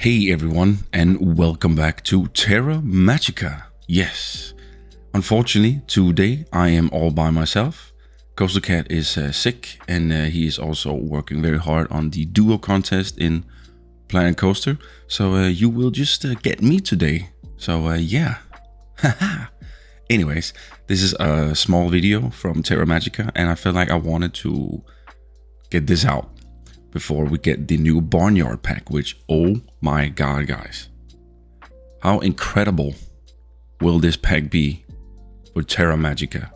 Hey everyone, and welcome back to Terra Magica. Yes, unfortunately, today I am all by myself. Coastal Cat is sick, and he is also working very hard on the duo contest in Planet Coaster. So you will just get me today. So yeah, haha. Anyways, this is a small video from Terra Magica, and I felt like I wanted to get this out before we get the new Barnyard pack, which, oh my god, guys. How incredible will this pack be for Terra Magica?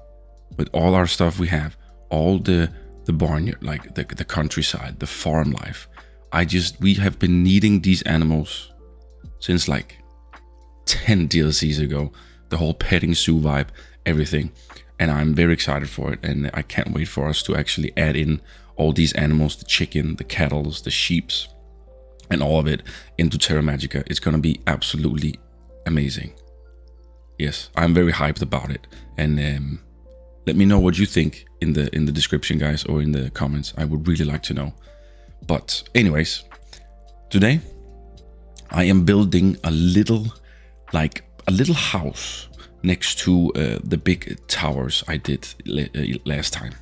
With all our stuff we have, all the barnyard, like the countryside, the farm life. We have been needing these animals since like 10 DLCs ago. The whole petting zoo vibe, everything. And I'm very excited for it, and I can't wait for us to actually add in all these animals, the chicken, the cattle, the sheeps, and all of it into Terra Magica. It's gonna be absolutely amazing. Yes, I'm very hyped about it, and let me know what you think in the description, guys, or in the comments. I would really like to know. But anyways, today I am building a little house next to the big towers I did last time.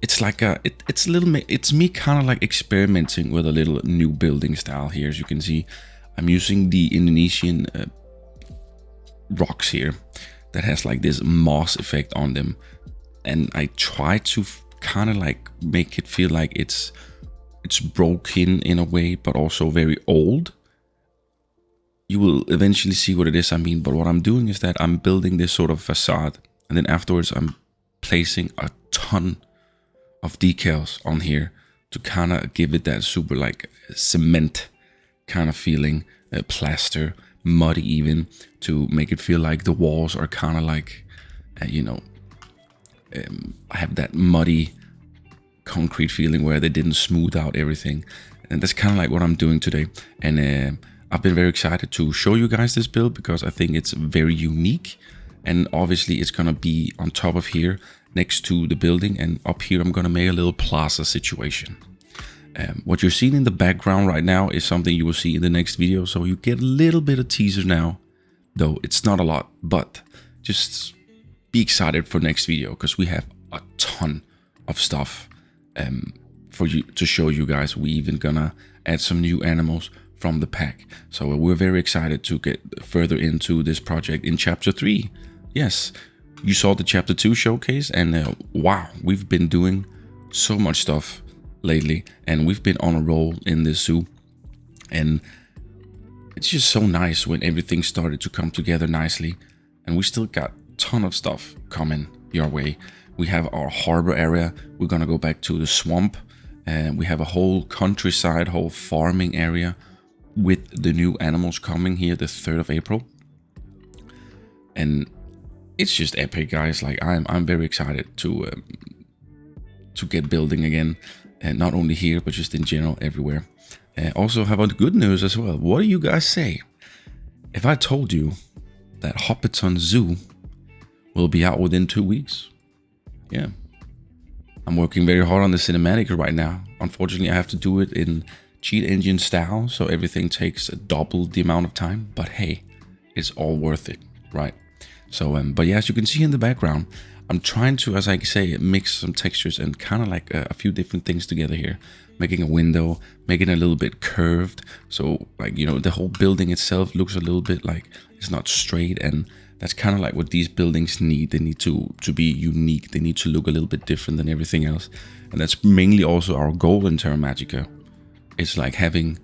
It's like it's me kind of like experimenting with a little new building style here. As you can see, I'm using the Indonesian rocks here that has like this moss effect on them, and I try to kind of like make it feel like it's broken in a way, but also very old. You will eventually see what it is I mean, but what I'm doing is that I'm building this sort of facade, and then afterwards I'm placing a ton of decals on here to kind of give it that super like cement kind of feeling, plaster, muddy even, to make it feel like the walls are kind of like, I have that muddy concrete feeling where they didn't smooth out everything. And that's kind of like what I'm doing today. And I've been very excited to show you guys this build because I think it's very unique. And obviously it's gonna be on top of here next to the building, and up here I'm gonna make a little plaza situation. What you're seeing in the background right now is something you will see in the next video, so you get a little bit of teaser now, though it's not a lot, but just be excited for next video because we have a ton of stuff for you to show you guys. We even gonna add some new animals from the pack, so we're very excited to get further into this project in chapter 3. Yes, you saw the chapter 2 showcase, and wow, we've been doing so much stuff lately, and we've been on a roll in this zoo, and it's just so nice when everything started to come together nicely. And we still got a ton of stuff coming your way. We have our harbor area. We're gonna go back to the swamp, and we have a whole countryside, whole farming area with the new animals coming here the 3rd of April. And it's just epic, guys. Like I'm very excited to get building again, and not only here but just in general everywhere. Also, how about good news as well? What do you guys say if I told you that Hobbiton Zoo will be out within 2 weeks? Yeah, I'm working very hard on the cinematic right now. Unfortunately, I have to do it in cheat engine style, so everything takes double the amount of time, but hey, it's all worth it, right? So but yeah, as you can see in the background, I'm trying to, as I say, mix some textures and kind of like a few different things together here, making a window, making it a little bit curved, so like, the whole building itself looks a little bit like it's not straight. And that's kind of like what these buildings need. They need to be unique. They need to look a little bit different than everything else, and that's mainly also our goal in Terra Magica. It's like having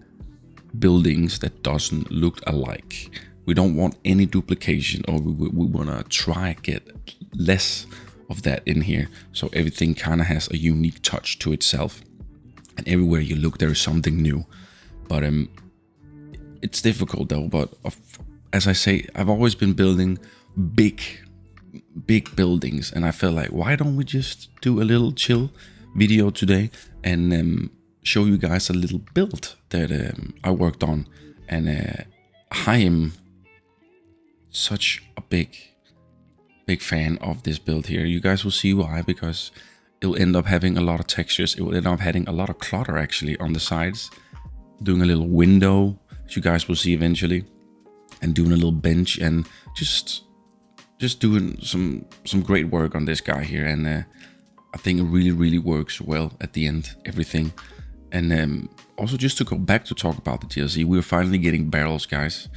buildings that doesn't look alike. We don't want any duplication, or we want to try get less of that in here, so everything kind of has a unique touch to itself, and everywhere you look there is something new. But it's difficult though. But as I say, I've always been building big buildings, and I felt like, why don't we just do a little chill video today and show you guys a little build that I worked on. And I am such a big fan of this build here. You guys will see why, because it will end up having a lot of textures. It will end up having a lot of clutter actually on the sides, doing a little window, as you guys will see eventually, and doing a little bench, and just doing some great work on this guy here. And I think it really works well at the end, everything. And also, just to go back to talk about the DLC, we're finally getting barrels, guys.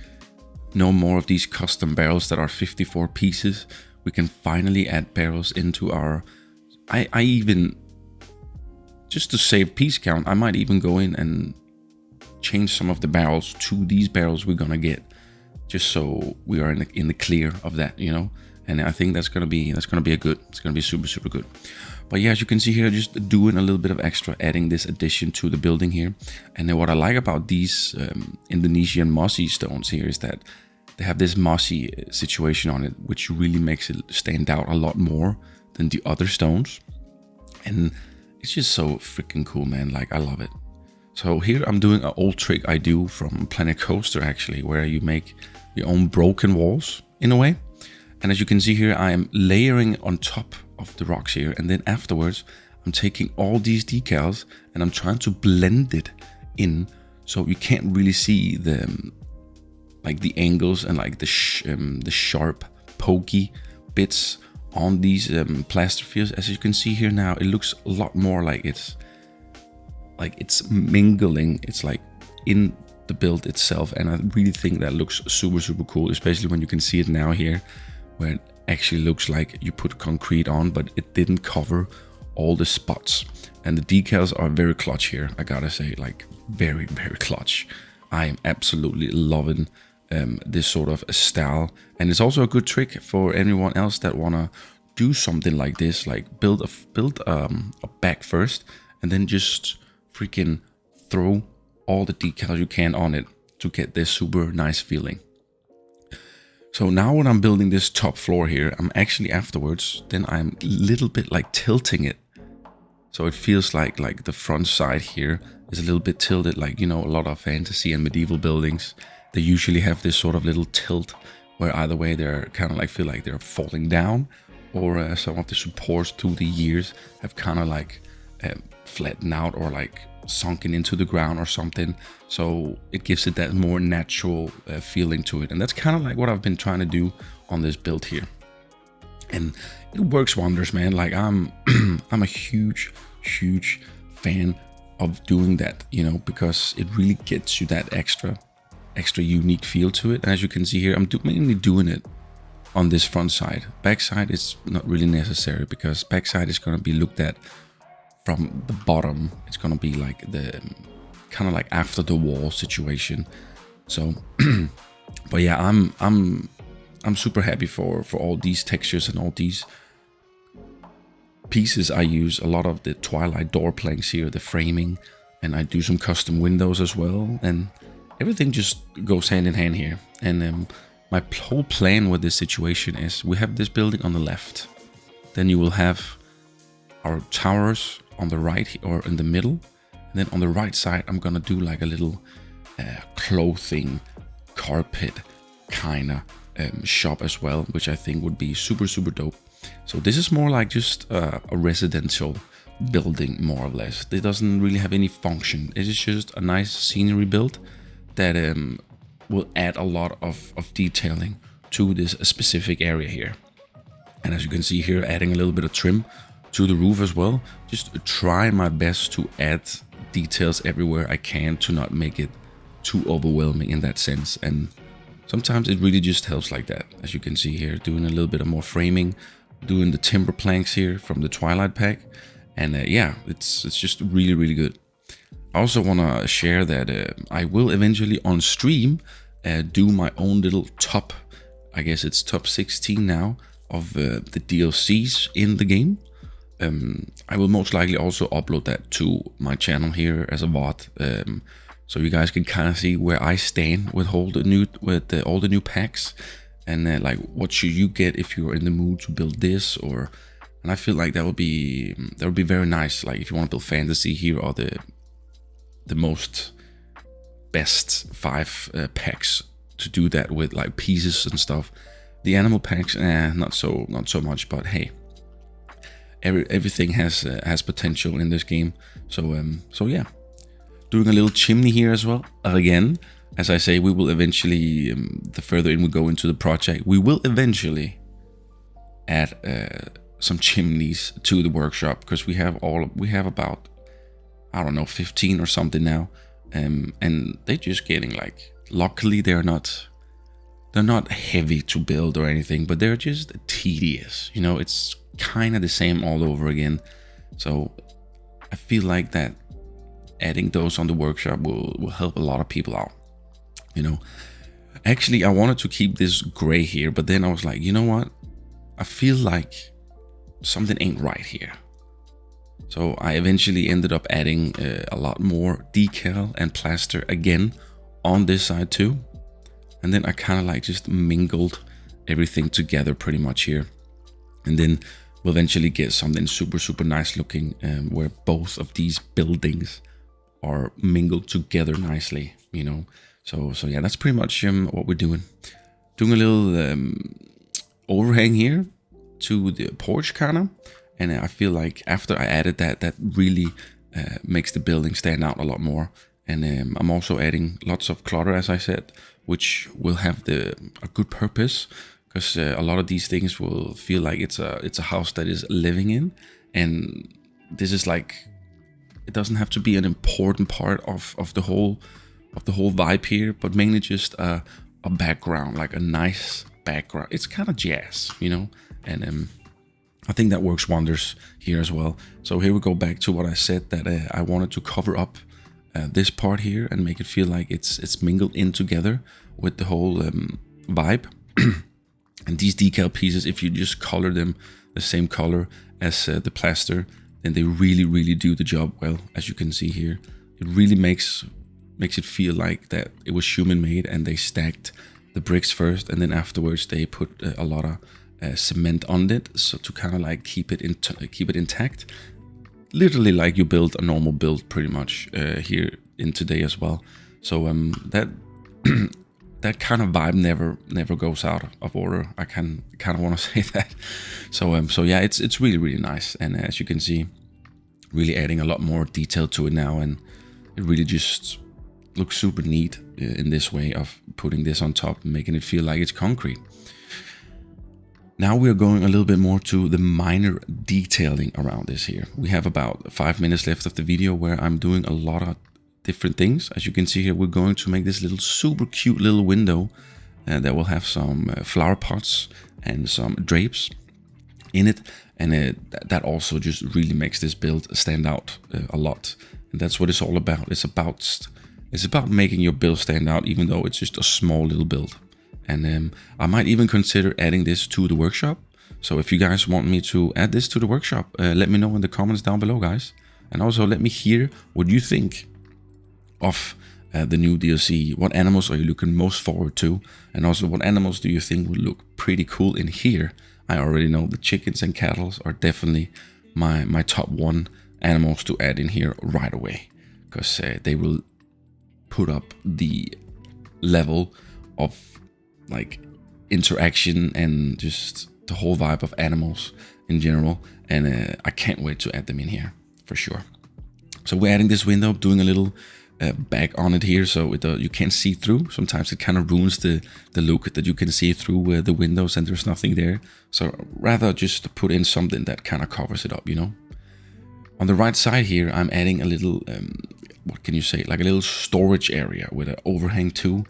No more of these custom barrels that are 54 pieces. We can finally add barrels into our... I even... Just to save piece count, I might even go in and change some of the barrels to these barrels we're gonna get, just so we are in the clear of that, you know. And I think that's gonna be a good. It's gonna be super good. But yeah, as you can see here, just doing a little bit of extra, adding this addition to the building here. And then what I like about these Indonesian mossy stones here is that they have this mossy situation on it, which really makes it stand out a lot more than the other stones. And it's just so freaking cool, man. Like, I love it. So here I'm doing an old trick I do from Planet Coaster, actually, where you make your own broken walls in a way. And as you can see here, I am layering on top of the rocks here, and then afterwards I'm taking all these decals and I'm trying to blend it in, so you can't really see the like the angles and like the sharp pokey bits on these plaster fields. As you can see here now, it looks a lot more like it's mingling. It's like in the build itself, and I really think that looks super cool, especially when you can see it now here, where it actually looks like you put concrete on, but it didn't cover all the spots. And the decals are very clutch here, I gotta say, like very clutch. I am absolutely loving this sort of style, and it's also a good trick for anyone else that wanna do something like this, like build a back first, and then just freaking throw all the decals you can on it to get this super nice feeling. So now when I'm building this top floor here, I'm actually afterwards, then I'm a little bit like tilting it. So it feels like the front side here is a little bit tilted, like, you know, a lot of fantasy and medieval buildings, they usually have this sort of little tilt where either way they're kind of like feel like they're falling down, or some of the supports through the years have kind of like flattened out or like sunken into the ground or something. So it gives it that more natural feeling to it, and that's kind of like what I've been trying to do on this build here, and it works wonders, man. Like I'm a huge fan of doing that, you know, because it really gets you that extra unique feel to it. And as you can see here, I'm mainly doing it on this front side. Backside is not really necessary, because backside is going to be looked at from the bottom. It's going to be like the kind of like after the wall situation. So but yeah, I'm super happy for all these textures and all these pieces. I use a lot of the Twilight door planks here, the framing, and I do some custom windows as well, and everything just goes hand in hand here. And my whole plan with this situation is we have this building on the left, then you will have our towers on the right or in the middle, and then on the right side I'm gonna do like a little clothing carpet kind of shop as well, which I think would be super dope. So this is more like just a residential building, more or less. It doesn't really have any function. It is just a nice scenery build that will add a lot of detailing to this specific area here. And as you can see here, adding a little bit of trim to the roof as well. Just try my best to add details everywhere I can to not make it too overwhelming in that sense. And sometimes it really just helps like that. As you can see here, doing a little bit of more framing, doing the timber planks here from the Twilight pack. And yeah, it's just really good. I also want to share that I will eventually on stream do my own little top, I guess it's top 16 now, of the DLCs in the game. I will most likely also upload that to my channel here as a VOD, so you guys can kind of see where I stand with all the new packs, and like what should you get if you're in the mood to build this, or. And I feel like that would be very nice. Like if you want to build fantasy, here are the most best 5 packs to do that with, like pieces and stuff. The animal packs, not so much. But hey, everything has potential in this game. So yeah. Doing a little chimney here as well. Again, as I say, we will eventually, the further in we go into the project, we will eventually add some chimneys to the workshop, because we have about, I don't know, 15 or something now, and they're just getting like, luckily they're not heavy to build or anything, but they're just tedious. You know, it's kind of the same all over again. So I feel like that adding those on the workshop will help a lot of people out. You know, actually I wanted to keep this gray here, but then I was like, you know what? I feel like something ain't right here. So I eventually ended up adding a lot more decal and plaster again on this side too. And then I kind of like just mingled everything together pretty much here. And then we'll eventually get something super, super nice looking, where both of these buildings are mingled together nicely, you know. So yeah, that's pretty much what we're doing. Doing a little overhang here to the porch kind of. And I feel like after I added that really makes the building stand out a lot more. And I'm also adding lots of clutter, as I said, which will have a good purpose, because a lot of these things will feel like it's a house that is living in. And this is like, it doesn't have to be an important part of the whole vibe here, but mainly just a background, like a nice background. It's kind of jazz, you know, and I think that works wonders here as well. So here we go back to what I said, that I wanted to cover up this part here and make it feel like it's mingled in together with the whole vibe. And these decal pieces, if you just color them the same color as the plaster, then they really do the job well. As you can see here, it really makes it feel like that it was human made, and they stacked the bricks first, and then afterwards they put a lot of cement on it, so to kind of like keep it intact, literally like you build a normal build pretty much here in today as well. So that that kind of vibe never goes out of order. I kind of want to say that. So yeah, it's really nice, and as you can see, really adding a lot more detail to it now, and it really just looks super neat in this way of putting this on top and making it feel like it's concrete. Now we are going a little bit more to the minor detailing around this here. We have about 5 minutes left of the video where I'm doing a lot of different things. As you can see here, we're going to make this little super cute little window that will have some flower pots and some drapes in it. And that also just really makes this build stand out a lot. And that's what it's all about. It's about making your build stand out, even though it's just a small little build. And I might even consider adding this to the workshop. So if you guys want me to add this to the workshop, let me know in the comments down below, guys. And also let me hear what you think of the new DLC. What animals are you looking most forward to? And also, what animals do you think would look pretty cool in here? I already know the chickens and cattle are definitely my top 1 animals to add in here right away, because they will put up the level of like interaction and just the whole vibe of animals in general. And I can't wait to add them in here for sure. So we're adding this window, doing a little back on it here, so you can't see through. Sometimes it kind of ruins the look that you can see through the windows and there's nothing there. So rather just put in something that kind of covers it up, you know. On the right side here, I'm adding a little, what can you say, like a little storage area with an overhang too,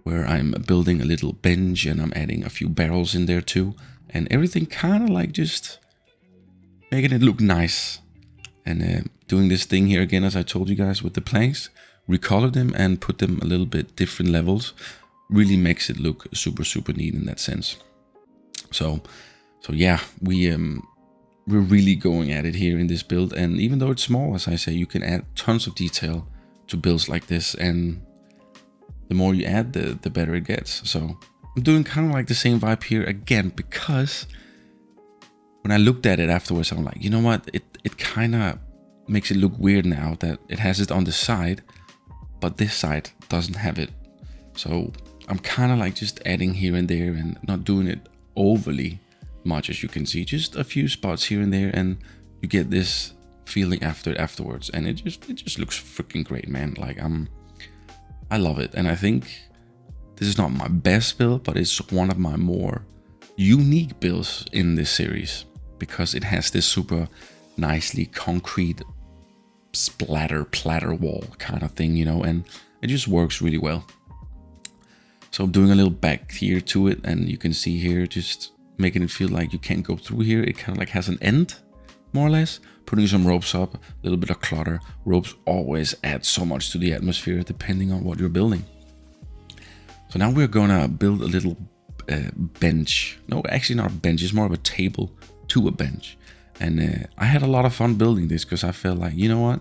where I'm building a little bench and I'm adding a few barrels in there too. And everything kind of like just making it look nice. And doing this thing here again, as I told you guys, with the planks, recolor them and put them a little bit different levels, really makes it look super neat in that sense. So yeah, we're really going at it here in this build. And even though it's small, as I say, you can add tons of detail to builds like this, and the more you add, the better it gets. So I'm doing kind of like the same vibe here again, because when I looked at it afterwards, I'm like, you know what? It kind of makes it look weird now that it has it on the side, but this side doesn't have it. So I'm kind of like just adding here and there and not doing it overly much, as you can see. Just a few spots here and there, and you get this feeling afterwards, and it just looks freaking great, man. Like I love it, and I think this is not my best build, but it's one of my more unique builds in this series because it has this super nicely concrete platter wall kind of thing, you know, and it just works really well. So I'm doing a little back here to it, and you can see here just making it feel like you can't go through here. It kind of like has an end, more or less. Putting some ropes up, a little bit of clutter. Ropes always add so much to the atmosphere depending on what you're building. So now we're gonna build a little bench. No, actually not a bench, it's more of a table to a bench. And I had a lot of fun building this because I felt like, you know what?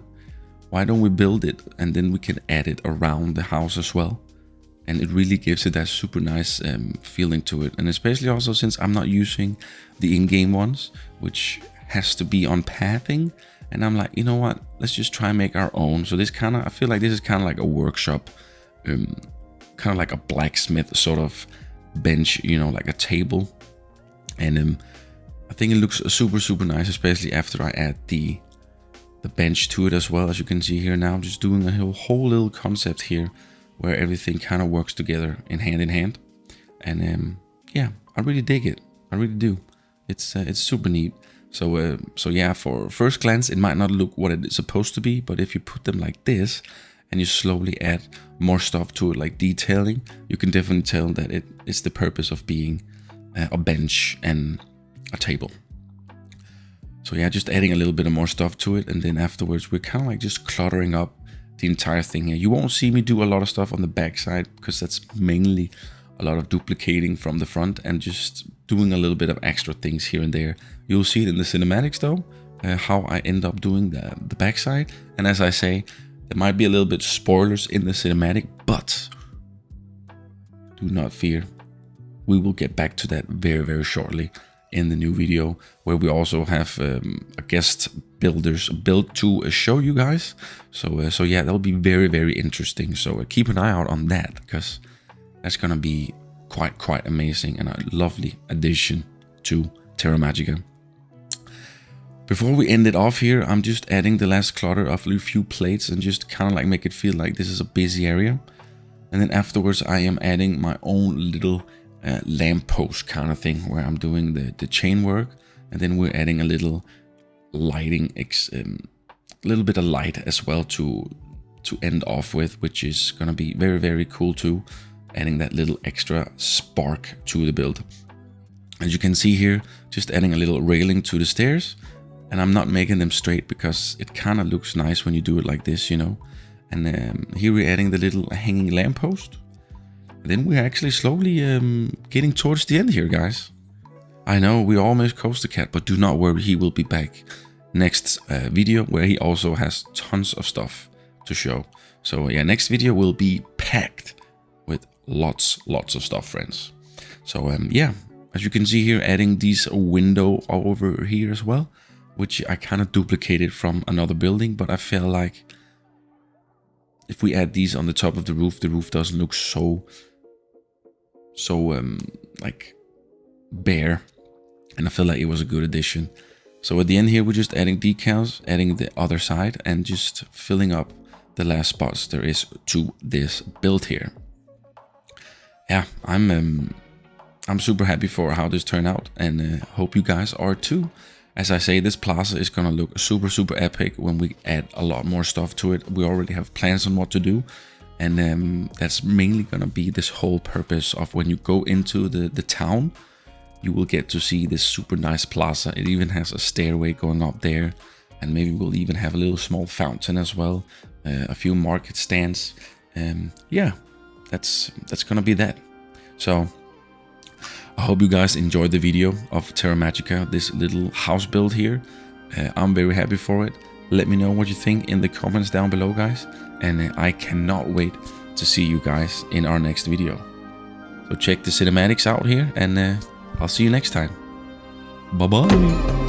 Why don't we build it and then we can add it around the house as well? And it really gives it that super nice feeling to it. And especially also since I'm not using the in-game ones, which has to be on pathing. And I'm like, you know what? Let's just try and make our own. So this kind of, I feel like this is kind of like a workshop, kind of like a blacksmith sort of bench, you know, like a table. And I think it looks super nice, especially after I add the bench to it as well. As you can see here now, I'm just doing a whole little concept here where everything kind of works together in hand. And yeah, I really dig it. I really do. It's super neat. So yeah, for first glance, it might not look what it is supposed to be, but if you put them like this and you slowly add more stuff to it, like detailing, you can definitely tell that it's the purpose of being a bench and a table. So yeah, just adding a little bit of more stuff to it, and then afterwards we're kind of like just cluttering up the entire thing here. You won't see me do a lot of stuff on the back side because that's mainly a lot of duplicating from the front and just doing a little bit of extra things here and there. You'll see it in the cinematics though, how I end up doing the back side. And as I say, there might be a little bit spoilers in the cinematic, but do not fear. We will get back to that very shortly in the new video, where we also have a guest builders build to show you guys. So yeah, that'll be very interesting. So keep an eye out on that, because that's gonna be quite amazing and a lovely addition to Terra Magica. Before we end it off here, I'm just adding the last clutter of a few plates and just kind of like make it feel like this is a busy area. And then afterwards I am adding my own little lamppost kind of thing, where I'm doing the chain work, and then we're adding a little lighting, a little bit of light as well to end off with, which is gonna be very cool too, adding that little extra spark to the build. As you can see here, just adding a little railing to the stairs, and I'm not making them straight because it kind of looks nice when you do it like this, you know. And here we're adding the little hanging lamppost. Then we're actually slowly getting towards the end here, guys. I know we almost coast the cat, but do not worry, he will be back next video, where he also has tons of stuff to show. So yeah, next video will be packed with lots of stuff, friends. So yeah, as you can see here, adding these window over here as well, which I kind of duplicated from another building, but I feel like if we add these on the top of the roof doesn't look so like bare, and I feel like it was a good addition. So at the end here, we're just adding decals, adding the other side, and just filling up the last spots there is to this build here. Yeah, I'm super happy for how this turned out, and hope you guys are too. As I say, this plaza is gonna look super epic when we add a lot more stuff to it. We already have plans on what to do, and that's mainly gonna be this whole purpose of when you go into the town, you will get to see this super nice plaza. It even has a stairway going up there, and maybe we'll even have a little small fountain as well, a few market stands. Yeah, that's gonna be that. So I hope you guys enjoyed the video of Terra Magica, this little house build here. I'm very happy for it. Let me know what you think in the comments down below, guys. And I cannot wait to see you guys in our next video. So check the cinematics out here, and I'll see you next time. Bye bye.